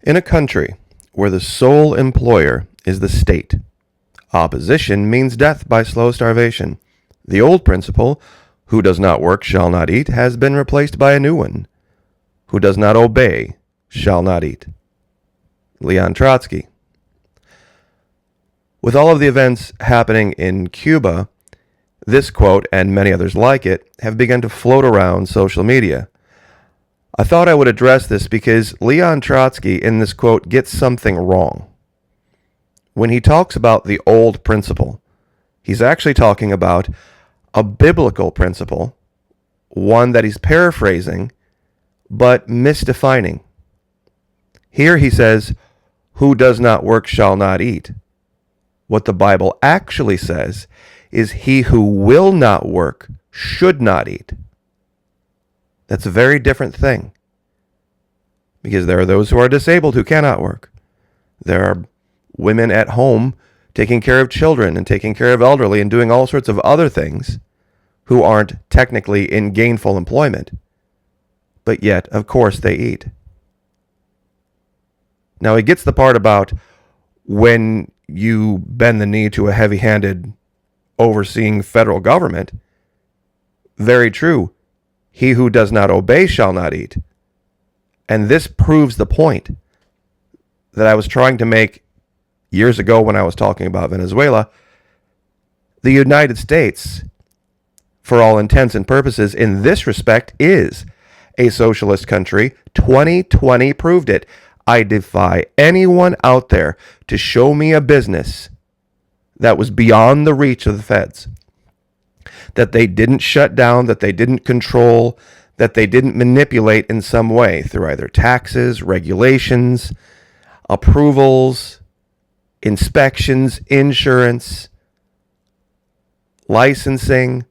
In a country where the sole employer is the state, opposition means death by slow starvation. The old principle, who does not work shall not eat, has been replaced by a new one. Who does not obey shall not eat. Leon Trotsky. With all of the events happening in Cuba, this quote, and many others like it, have begun to float around social media. I thought I would address this because Leon Trotsky in this quote gets something wrong. When he talks about the old principle, he's actually talking about a biblical principle, one that he's paraphrasing, but misdefining. Here he says, who does not work shall not eat. What the Bible actually says is he who will not work should not eat. That's a very different thing. Because there are those who are disabled who cannot work. There are women at home taking care of children and taking care of elderly and doing all sorts of other things who aren't technically in gainful employment. But yet, of course, they eat. Now, he gets the part about when you bend the knee to a heavy-handed overseeing federal government. Very true. He who does not obey shall not eat. And this proves the point that I was trying to make years ago when I was talking about Venezuela. The United States, for all intents and purposes, in this respect, is a socialist country. 2020 proved it. I defy anyone out there to show me a business that was beyond the reach of the feds, that they didn't shut down, that they didn't control, that they didn't manipulate in some way through either taxes, regulations, approvals, inspections, insurance, licensing.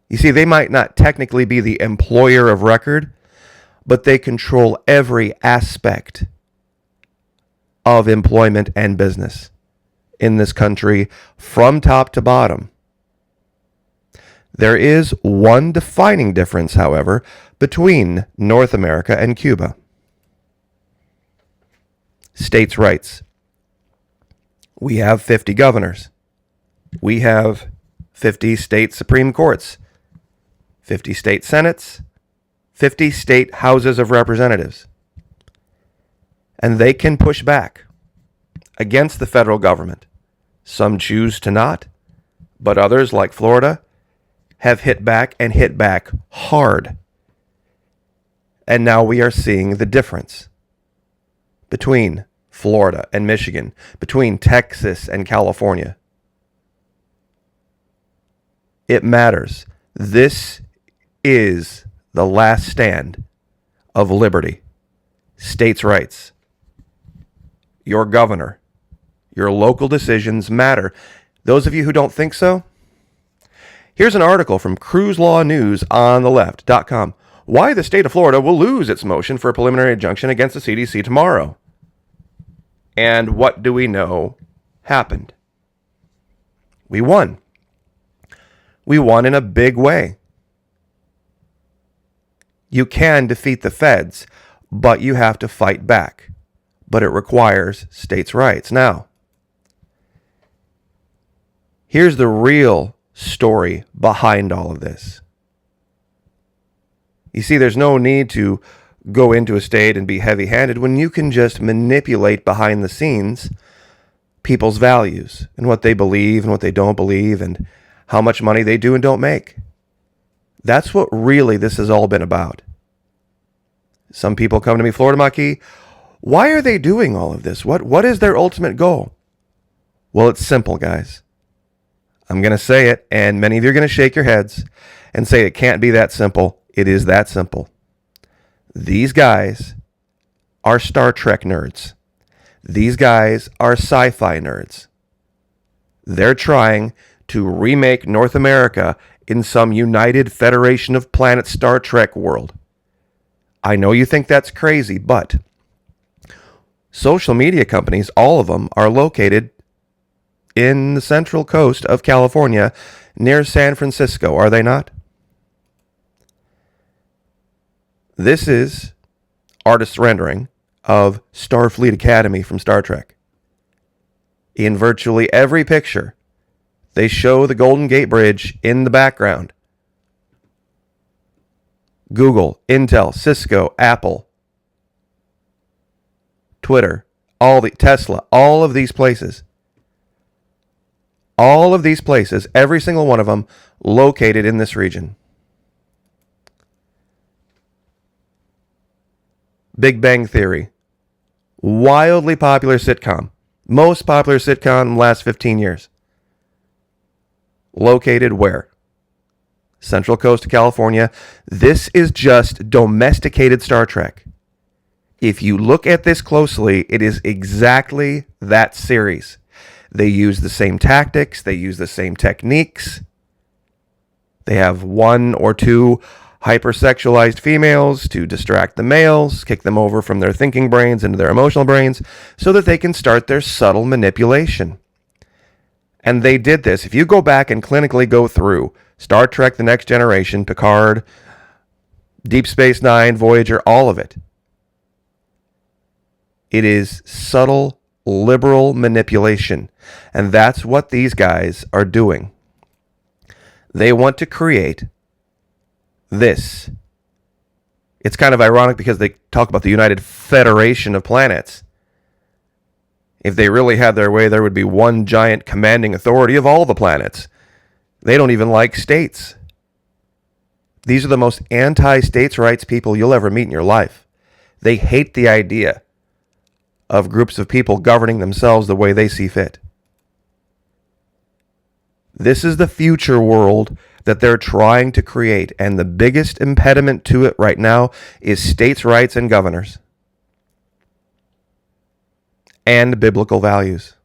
You see, they might not technically be the employer of record, but they control every aspect of employment and business in this country from top to bottom. There is one defining difference, however, between North America and Cuba. States' rights. We have 50 governors. We have 50 state Supreme Courts, 50 state Senates, 50 state Houses of Representatives. And they can push back against the federal government. Some choose to not, but others, like Florida, have hit back and hit back hard. And now we are seeing the difference between Florida and Michigan, between Texas and California. It matters. This is the last stand of liberty, states' rights. Your governor, your local decisions matter. Those of you who don't think so, here's an article from cruiselawnews.com. Why the state of Florida will lose its motion for a preliminary injunction against the CDC tomorrow. And what do we know happened? We won. We won in a big way. You can defeat the feds, but you have to fight back. But it requires states' rights. Now, here's the real story behind all of this. You see, there's no need to go into a state and be heavy-handed when you can just manipulate behind the scenes people's values and what they believe and what they don't believe and how much money they do and don't make. That's what really this has all been about. Some people come to me, Florida Maquis, why are they doing all of this? What is their ultimate goal? Well, it's simple, guys. I'm going to say it, and many of you are going to shake your heads and say it can't be that simple. It is that simple. These guys are Star Trek nerds. These guys are sci-fi nerds. They're trying to remake North America in some United Federation of Planets Star Trek world. I know you think that's crazy, but social media companies, all of them, are located in the central coast of California near San Francisco, are they not? This is artist's rendering of Starfleet Academy from Star Trek. In virtually every picture, they show the Golden Gate Bridge in the background. Google, Intel, Cisco, Apple, Twitter, Tesla, all of these places. All of these places, every single one of them, located in this region. Big Bang Theory. Wildly popular sitcom. Most popular sitcom in the last 15 years. Located where? Central Coast of California. This is just domesticated Star Trek. If you look at this closely, it is exactly that series. They use the same tactics. They use the same techniques. They have one or two hypersexualized females to distract the males, kick them over from their thinking brains into their emotional brains, so that they can start their subtle manipulation. And they did this. If you go back and clinically go through Star Trek The Next Generation, Picard, Deep Space Nine, Voyager, all of it, it is subtle, liberal manipulation. And that's what these guys are doing. They want to create this. It's kind of ironic because they talk about the United Federation of Planets. If they really had their way, there would be one giant commanding authority of all the planets. They don't even like states. These are the most anti-states' rights people you'll ever meet in your life. They hate the idea of groups of people governing themselves the way they see fit. This is the future world that they're trying to create, and the biggest impediment to it right now is states' rights and governors. And biblical values.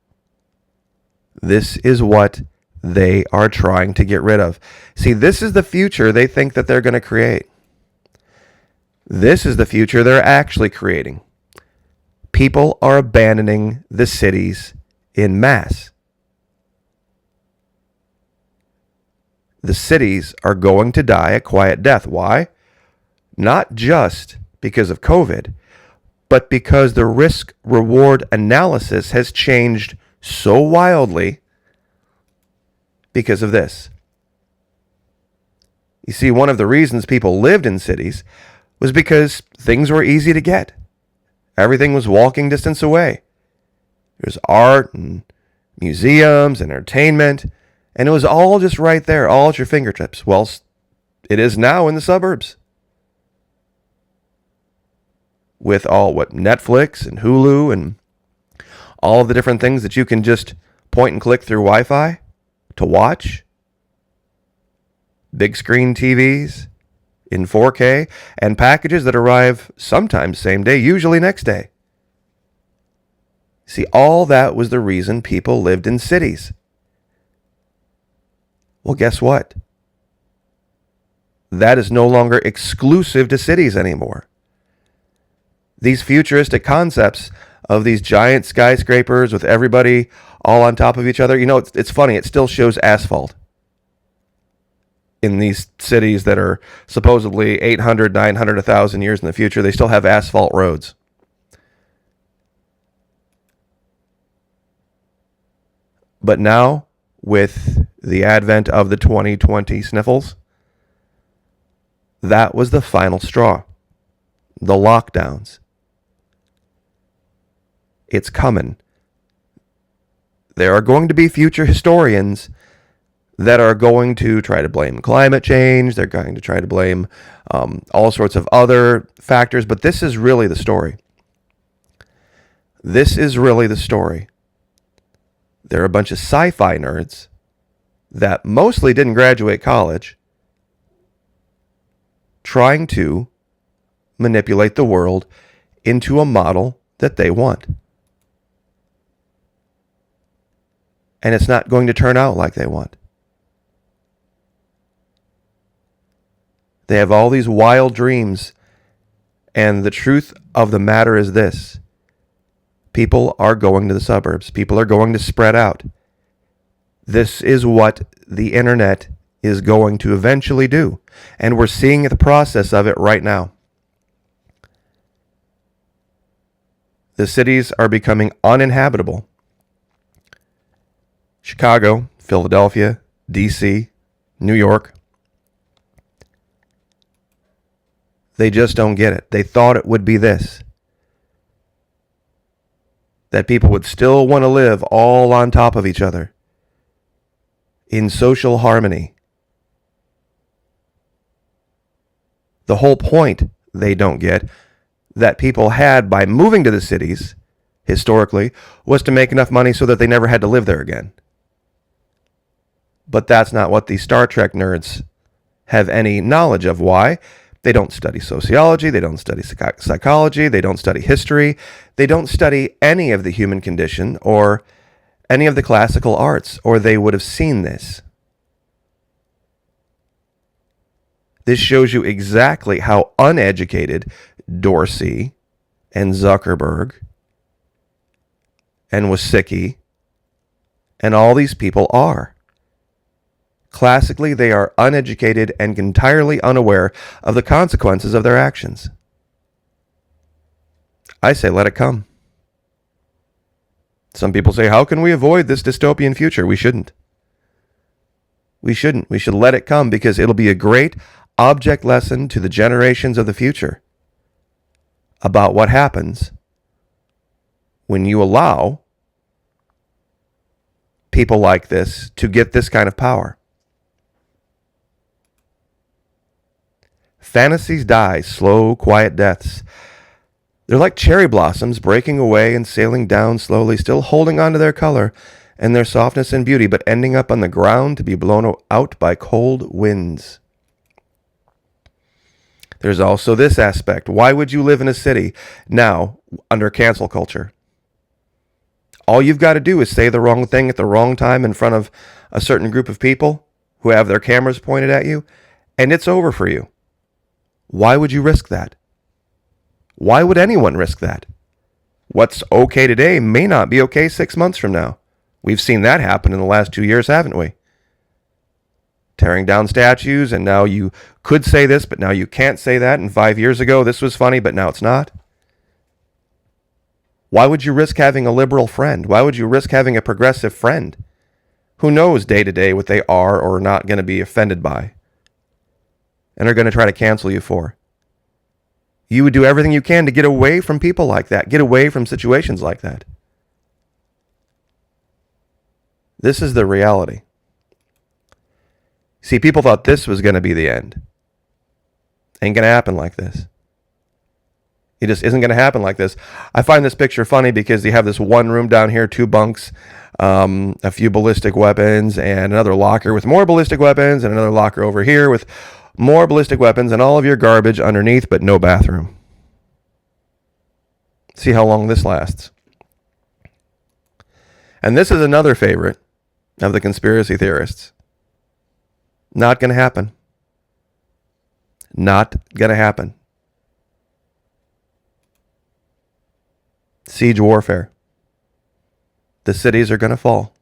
This is what they are trying to get rid of. See, this is the future they think that they're going to create. This is the future they're actually creating. People are abandoning the cities in mass. The cities are going to die a quiet death. Why? Not just because of COVID, but because the risk-reward analysis has changed so wildly because of this. You see, one of the reasons people lived in cities was because things were easy to get. Everything was walking distance away. There's art and museums and entertainment, and it was all just right there, all at your fingertips. Well, it is now in the suburbs. With all Netflix and Hulu and all of the different things that you can just point and click through Wi-Fi to watch. Big screen TVs in 4K and packages that arrive sometimes same day, usually next day. See, all that was the reason people lived in cities. Well, guess what? That is no longer exclusive to cities anymore. These futuristic concepts of these giant skyscrapers with everybody all on top of each other, it's funny, it still shows asphalt in these cities that are supposedly 800, 900, 1,000 years in the future. They still have asphalt roads. But now, with the advent of the 2020 sniffles, that was the final straw. The lockdowns. It's coming. There are going to be future historians that are going to try to blame climate change. They're going to try to blame all sorts of other factors. But this is really the story. This is really the story. There are a bunch of sci-fi nerds that mostly didn't graduate college trying to manipulate the world into a model that they want. And it's not going to turn out like they want. They have all these wild dreams. And the truth of the matter is this. People are going to the suburbs. People are going to spread out. This is what the internet is going to eventually do. And we're seeing the process of it right now. The cities are becoming uninhabitable. Chicago, Philadelphia, D.C., New York. They just don't get it. They thought it would be this. That people would still want to live all on top of each other in social harmony. The whole point they don't get that people had by moving to the cities, historically, was to make enough money so that they never had to live there again. But that's not what these Star Trek nerds have any knowledge of. Why? They don't study sociology, they don't study psychology, they don't study history, they don't study any of the human condition or any of the classical arts, or they would have seen this. This shows you exactly how uneducated Dorsey and Zuckerberg and Wasicki and all these people are. Classically, they are uneducated and entirely unaware of the consequences of their actions. I say let it come. Some people say, how can we avoid this dystopian future? We shouldn't. We shouldn't. We should let it come because it'll be a great object lesson to the generations of the future about what happens when you allow people like this to get this kind of power. Fantasies die slow, quiet deaths. They're like cherry blossoms breaking away and sailing down slowly, still holding on to their color and their softness and beauty, but ending up on the ground to be blown out by cold winds. There's also this aspect. Why would you live in a city now under cancel culture? All you've got to do is say the wrong thing at the wrong time in front of a certain group of people who have their cameras pointed at you, and it's over for you. Why would you risk that? Why would anyone risk that? What's okay today may not be okay 6 months from now. We've seen that happen in the last 2 years, haven't we? Tearing down statues, and now you could say this, but now you can't say that. And 5 years ago, this was funny, but now it's not. Why would you risk having a liberal friend? Why would you risk having a progressive friend who knows day to day what they are or are not going to be offended by and are going to try to cancel you for? You would do everything you can to get away from people like that, get away from situations like that. This is the reality. See, people thought this was going to be the end. Ain't going to happen like this. It just isn't going to happen like this. I find this picture funny because you have this one room down here, 2 bunks, a few ballistic weapons, and another locker with more ballistic weapons, and another locker over here with more ballistic weapons, and all of your garbage underneath, but no bathroom. See how long this lasts. And this is another favorite of the conspiracy theorists. Not going to happen. Not going to happen. Siege warfare. The cities are going to fall.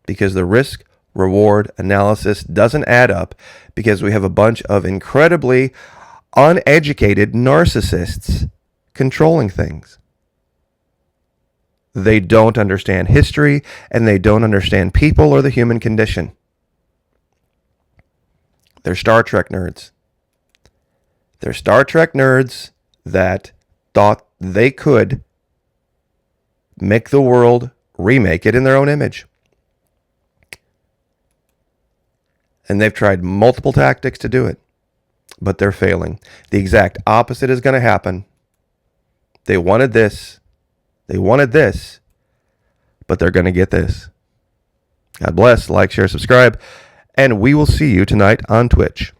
Because the risk-reward analysis doesn't add up because we have a bunch of incredibly uneducated narcissists controlling things. They don't understand history, and they don't understand people or the human condition. They're Star Trek nerds. They're Star Trek nerds that thought they could make the world remake it in their own image. And they've tried multiple tactics to do it, but they're failing. The exact opposite is going to happen. They wanted this. They wanted this, but they're going to get this. God bless. Like, share, subscribe, and we will see you tonight on Twitch.